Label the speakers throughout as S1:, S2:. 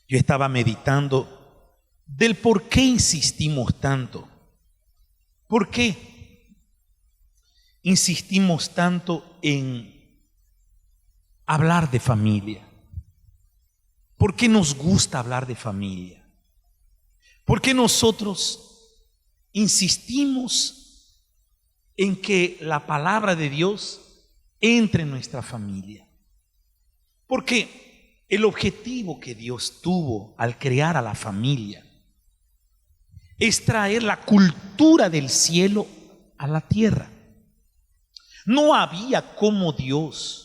S1: Yo estaba meditando del por qué insistimos tanto. ¿Por qué insistimos tanto en hablar de familia? ¿Por qué nos gusta hablar de familia? ¿Por qué nosotros insistimos en que la palabra de Dios entre en nuestra familia? Porque el objetivo que Dios tuvo al crear a la familia es traer la cultura del cielo a la tierra. No había como Dios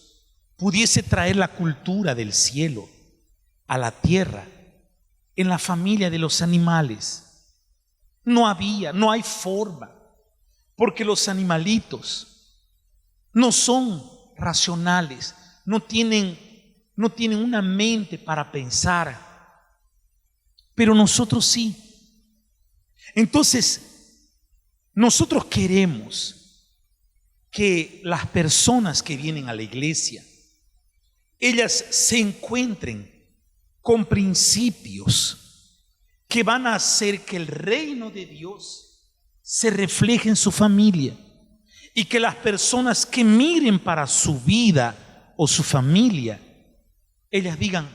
S1: pudiese traer la cultura del cielo a la tierra en la familia de los animales. No había, no hay forma, porque los animalitos no son racionales, no tienen una mente para pensar, pero nosotros sí. Entonces, nosotros queremos que las personas que vienen a la iglesia, ellas se encuentren con principios que van a hacer que el reino de Dios se refleje en su familia, y que las personas que miren para su vida o su familia, ellas digan,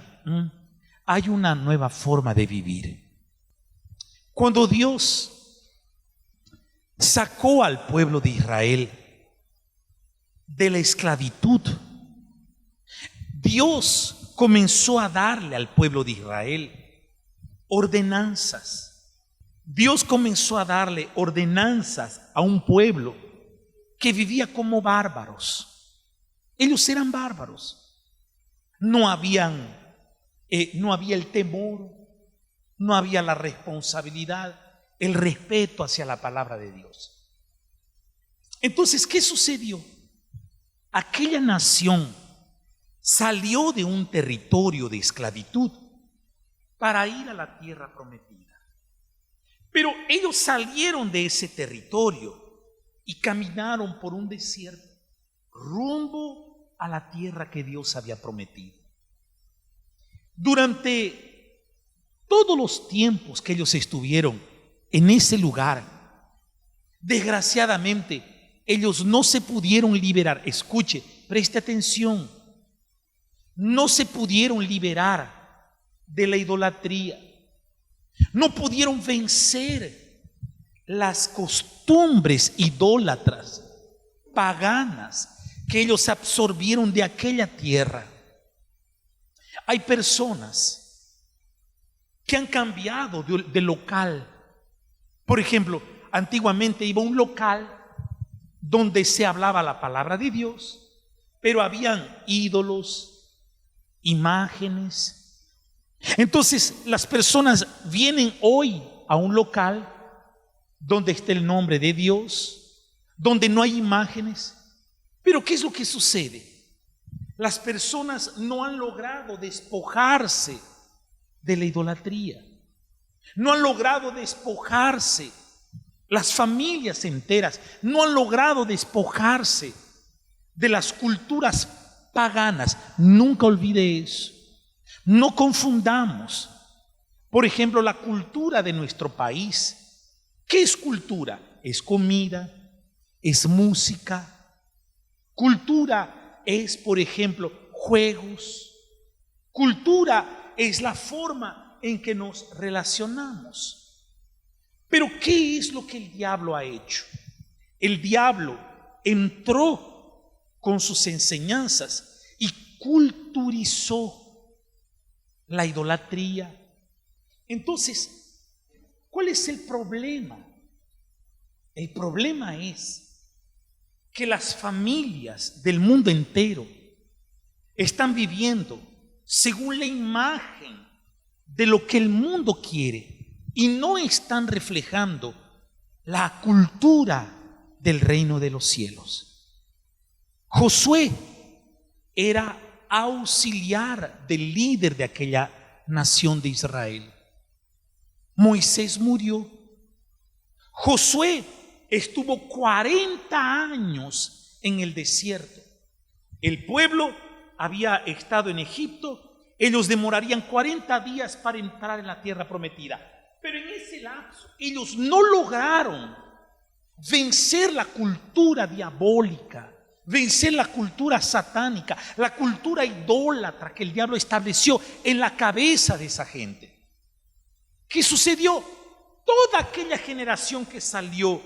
S1: hay una nueva forma de vivir. Cuando Dios sacó al pueblo de Israel de la esclavitud, Dios comenzó a darle al pueblo de Israel ordenanzas. Dios comenzó a darle ordenanzas a un pueblo que vivía como bárbaros. Ellos eran bárbaros. No había el temor, no había la responsabilidad, el respeto hacia la palabra de Dios. Entonces, ¿qué sucedió? Aquella nación salió de un territorio de esclavitud para ir a la tierra prometida. Pero ellos salieron de ese territorio y caminaron por un desierto rumbo a la tierra que Dios había prometido. Durante todos los tiempos que ellos estuvieron en ese lugar, desgraciadamente, ellos no se pudieron liberar. Escuche, preste atención. No se pudieron liberar de la idolatría. No pudieron vencer las costumbres idólatras, paganas, que ellos absorbieron de aquella tierra. Hay personas que han cambiado de local. Por ejemplo, antiguamente iba a un local donde se hablaba la palabra de Dios, pero habían ídolos, imágenes. Entonces las personas vienen hoy a un local donde está el nombre de Dios, donde no hay imágenes. Pero ¿qué es lo que sucede? Las personas no han logrado despojarse de la idolatría. No han logrado despojarse. Las familias enteras no han logrado despojarse de las culturas paganas. Nunca olvide eso. No confundamos. Por ejemplo, la cultura de nuestro país. ¿Qué es cultura? Es comida, es música. Cultura es, por ejemplo, juegos. Cultura es la forma en que nos relacionamos. Pero ¿qué es lo que el diablo ha hecho? El diablo entró con sus enseñanzas y culturizó la idolatría. Entonces, ¿cuál es el problema? El problema es que las familias del mundo entero están viviendo según la imagen de lo que el mundo quiere y no están reflejando la cultura del reino de los cielos. Josué era auxiliar del líder de aquella nación de Israel. Moisés murió. Josué estuvo 40 años en el desierto. El pueblo había estado en Egipto ellos demorarían 40 días para entrar en la tierra prometida. Pero en ese lapso ellos no lograron vencer la cultura diabólica, vencer la cultura satánica, la cultura idólatra que el diablo estableció en la cabeza de esa gente. ¿Qué sucedió? Toda aquella generación que salió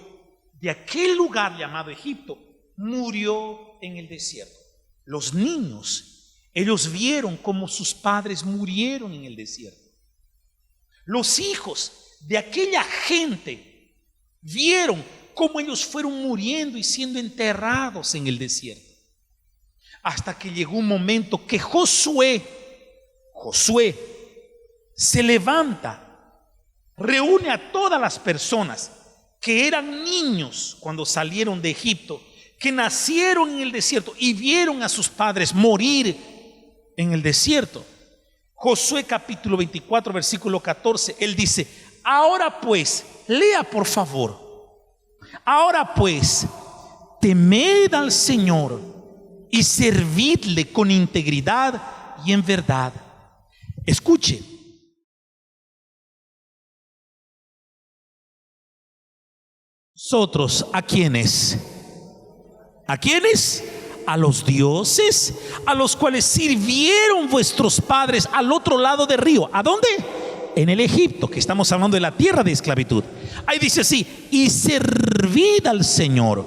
S1: de aquel lugar llamado Egipto murió en el desierto. Los niños, ellos vieron cómo sus padres murieron en el desierto. Los hijos de aquella gente vieron cómo ellos fueron muriendo y siendo enterrados en el desierto. Hasta que llegó un momento que Josué se levanta, reúne a todas las personas que eran niños cuando salieron de Egipto, que nacieron en el desierto y vieron a sus padres morir en el desierto. Josué capítulo 24 versículo 14, él dice: ahora pues, lea por favor. Ahora pues, temed al Señor y servidle con integridad y en verdad. Escuche. Nosotros, ¿a quiénes? ¿A quiénes? A los dioses a los cuales sirvieron vuestros padres al otro lado del río. ¿A dónde? En el Egipto, que estamos hablando de la tierra de esclavitud. Ahí dice así: y servid al Señor.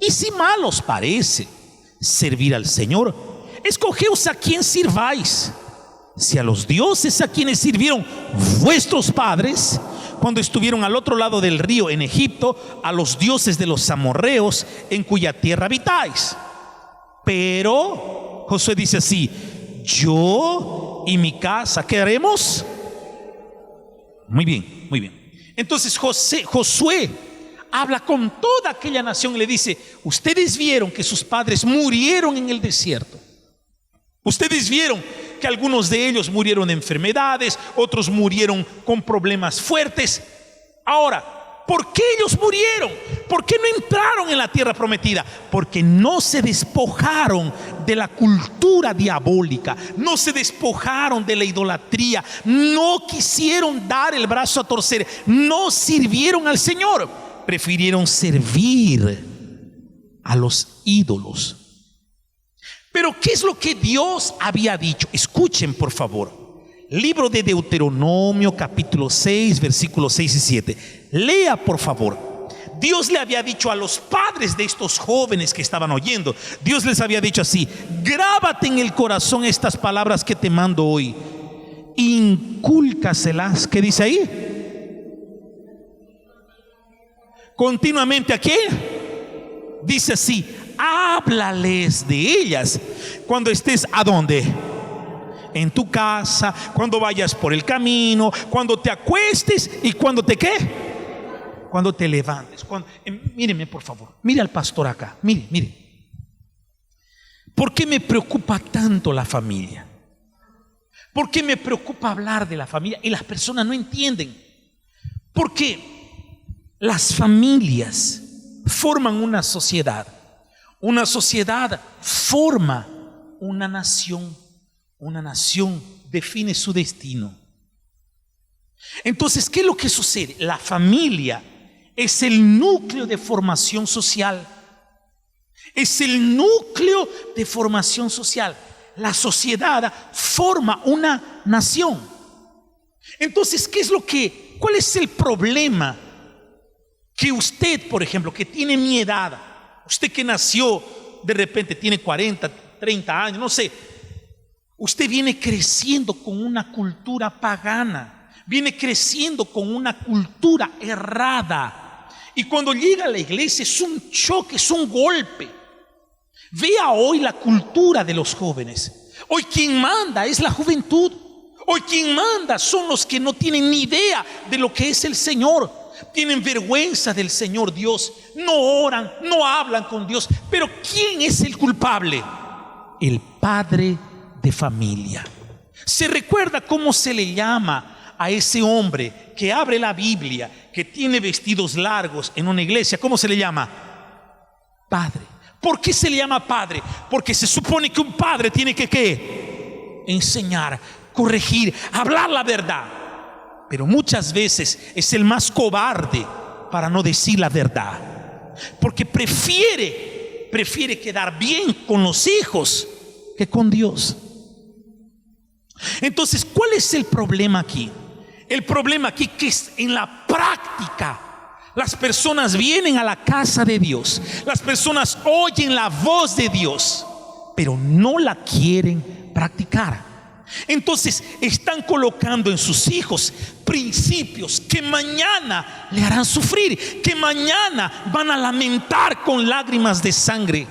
S1: Y si mal os parece servir al Señor, escogeos a quién sirváis, si a los dioses a quienes sirvieron vuestros padres cuando estuvieron al otro lado del río en Egipto, a los dioses de los amorreos en cuya tierra habitáis. Pero Josué dice así: yo y mi casa, ¿qué haremos? Muy bien, muy bien. Entonces Josué habla con toda aquella nación y le dice: ustedes vieron que sus padres murieron en el desierto. Ustedes vieron que algunos de ellos murieron de enfermedades, otros murieron con problemas fuertes. Ahora, ¿por qué ellos murieron? ¿Por qué no entraron en la tierra prometida? Porque no se despojaron de la cultura diabólica, no se despojaron de la idolatría, no quisieron dar el brazo a torcer, no sirvieron al Señor, prefirieron servir a los ídolos. Pero ¿qué es lo que Dios había dicho? Escuchen por favor. Libro de Deuteronomio capítulo 6 versículos 6 y 7. Lea por favor. Dios le había dicho a los padres de estos jóvenes que estaban oyendo, Dios les había dicho así: grábate en el corazón estas palabras que te mando hoy, incúlcaselas. ¿Qué dice ahí? Continuamente. ¿A qué? Dice así: háblales de ellas cuando estés ¿a dónde? En tu casa, cuando vayas por el camino, cuando te acuestes y cuando te ¿qué? Cuando te levantes. Míreme por favor, mire al pastor acá, mire. ¿Por qué me preocupa tanto la familia? ¿Por qué me preocupa hablar de la familia? Y las personas no entienden. Porque las familias forman una sociedad. Una sociedad forma una nación. Una nación define su destino. Entonces, ¿qué es lo que sucede? La familia es el núcleo de formación social. Es el núcleo de formación social. La sociedad forma una nación. Entonces, ¿cuál es el problema? Que usted, por ejemplo, que tiene mi edad, usted que nació de repente, tiene 40, 30 años, no sé, usted viene creciendo con una cultura pagana, viene creciendo con una cultura errada, y cuando llega a la iglesia es un choque, es un golpe. Vea hoy la cultura de los jóvenes. Hoy quien manda es la juventud. Hoy quien manda son los que no tienen ni idea de lo que es el Señor. Tienen vergüenza del Señor Dios, no oran, no hablan con Dios. Pero ¿quién es el culpable? El padre de familia. ¿Se recuerda cómo se le llama a ese hombre que abre la Biblia, que tiene vestidos largos en una iglesia? ¿Cómo se le llama? Padre. ¿Por qué se le llama padre? Porque se supone que un padre tiene que ¿qué? enseñar, corregir, hablar la verdad. Pero muchas veces es el más cobarde para no decir la verdad, porque prefiere quedar bien con los hijos que con Dios. Entonces, ¿cuál es el problema aquí? El problema aquí que es en la práctica. Las personas vienen a la casa de Dios, las personas oyen la voz de Dios, pero no la quieren practicar. Entonces están colocando en sus hijos principios que mañana le harán sufrir, que mañana van a lamentar con lágrimas de sangre.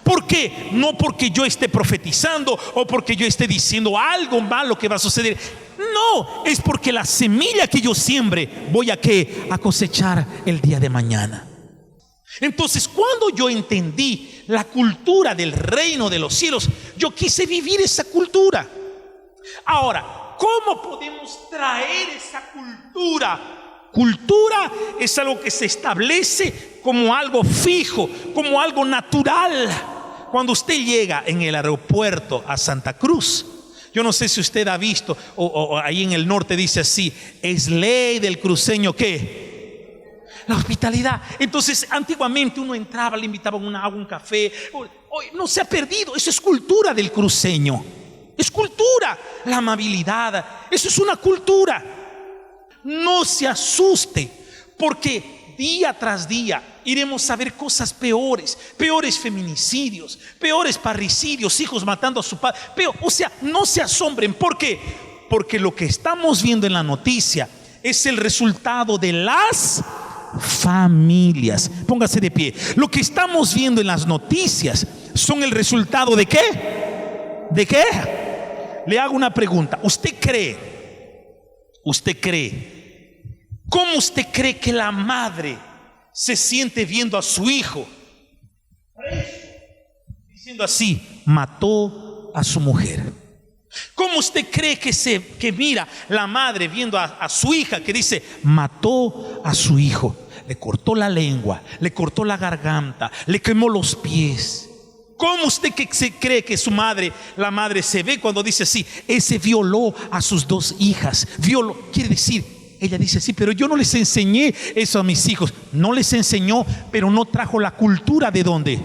S1: ¿Por qué? No porque yo esté profetizando o porque yo esté diciendo algo malo que va a suceder. No, es porque la semilla que yo siembre voy a cosechar el día de mañana. Entonces, cuando yo entendí la cultura del reino de los cielos, yo quise vivir esa cultura. Ahora, ¿cómo podemos traer esa cultura? Cultura es algo que se establece como algo fijo, como algo natural. Cuando usted llega en el aeropuerto a Santa Cruz, yo no sé si usted ha visto, o ahí en el norte dice así: es ley del cruceño ¿qué? La hospitalidad. Entonces, antiguamente uno entraba, le invitaban un agua, un café. Hoy no se ha perdido, eso es cultura del cruceño. Es cultura, la amabilidad, eso es una cultura. No se asuste, porque día tras día iremos a ver cosas peores, peores feminicidios, peores parricidios, hijos matando a su padre. O sea, no se asombren. ¿Por qué? Porque lo que estamos viendo en la noticia es el resultado de las familias. Póngase de pie. Lo que estamos viendo en las noticias son el resultado ¿de qué? ¿De qué? Le hago una pregunta. ¿Usted cree? ¿Cómo usted cree que la madre se siente viendo a su hijo preso, diciendo así: mató a su mujer? ¿Cómo usted cree que mira la madre viendo a su hija que dice: mató a su hijo, le cortó la lengua, le cortó la garganta, le quemó los pies? ¿Cómo usted cree que la madre se ve cuando dice así: ese violó a sus 2 hijas? Violó, quiere decir, ella dice sí, pero yo no les enseñé eso a mis hijos. No les enseñó, pero no trajo la cultura ¿de dónde?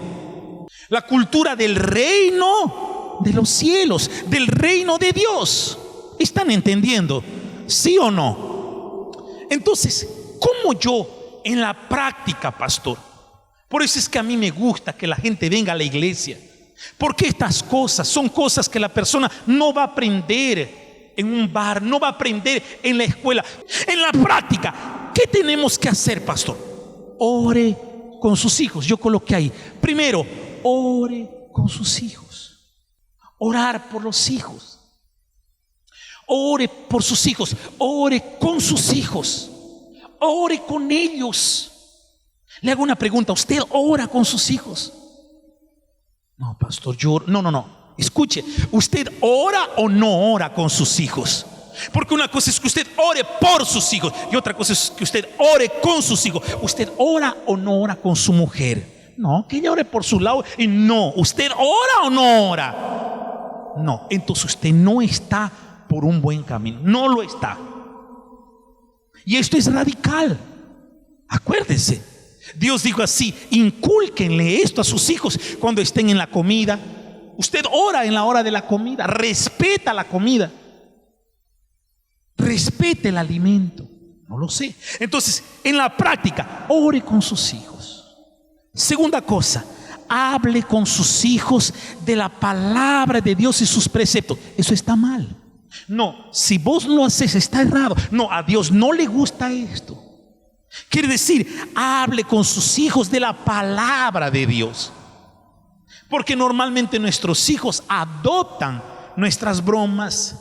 S1: La cultura del reino de los cielos, del reino de Dios. ¿Están entendiendo? ¿Sí o no? Entonces, ¿cómo yo en la práctica, pastor? Por eso es que a mí me gusta que la gente venga a la iglesia, porque estas cosas son cosas que la persona no va a aprender en un bar, no va a aprender en la escuela. En la práctica, ¿qué tenemos que hacer, pastor? Ore con sus hijos. Yo coloqué ahí: primero, ore con sus hijos. Orar por los hijos. Ore por sus hijos. Ore con sus hijos. Ore con ellos. Le hago una pregunta: ¿usted ora con sus hijos? No, pastor, no. Escuche, ¿usted ora o no ora con sus hijos? Porque una cosa es que usted ore por sus hijos y otra cosa es que usted ore con sus hijos. ¿Usted ora o no ora con su mujer? No, que ella ore por su lado. Y no, ¿usted ora o no ora? No, entonces usted no está por un buen camino. No lo está. Y esto es radical. Acuérdense, Dios dijo así: incúlquenle esto a sus hijos cuando estén en la comida. Usted ora en la hora de la comida, respeta la comida, respete el alimento. No lo sé. Entonces, en la práctica, ore con sus hijos. Segunda cosa, hable con sus hijos de la palabra de Dios y sus preceptos. Eso está mal. No, si vos lo haces está errado. No, a Dios no le gusta esto. Quiere decir, hable con sus hijos de la palabra de Dios. Porque normalmente nuestros hijos adoptan nuestras bromas,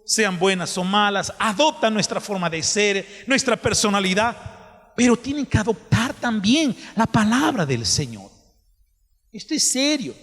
S1: sean buenas o malas, adoptan nuestra forma de ser, nuestra personalidad, pero tienen que adoptar también la palabra del Señor. Esto es serio.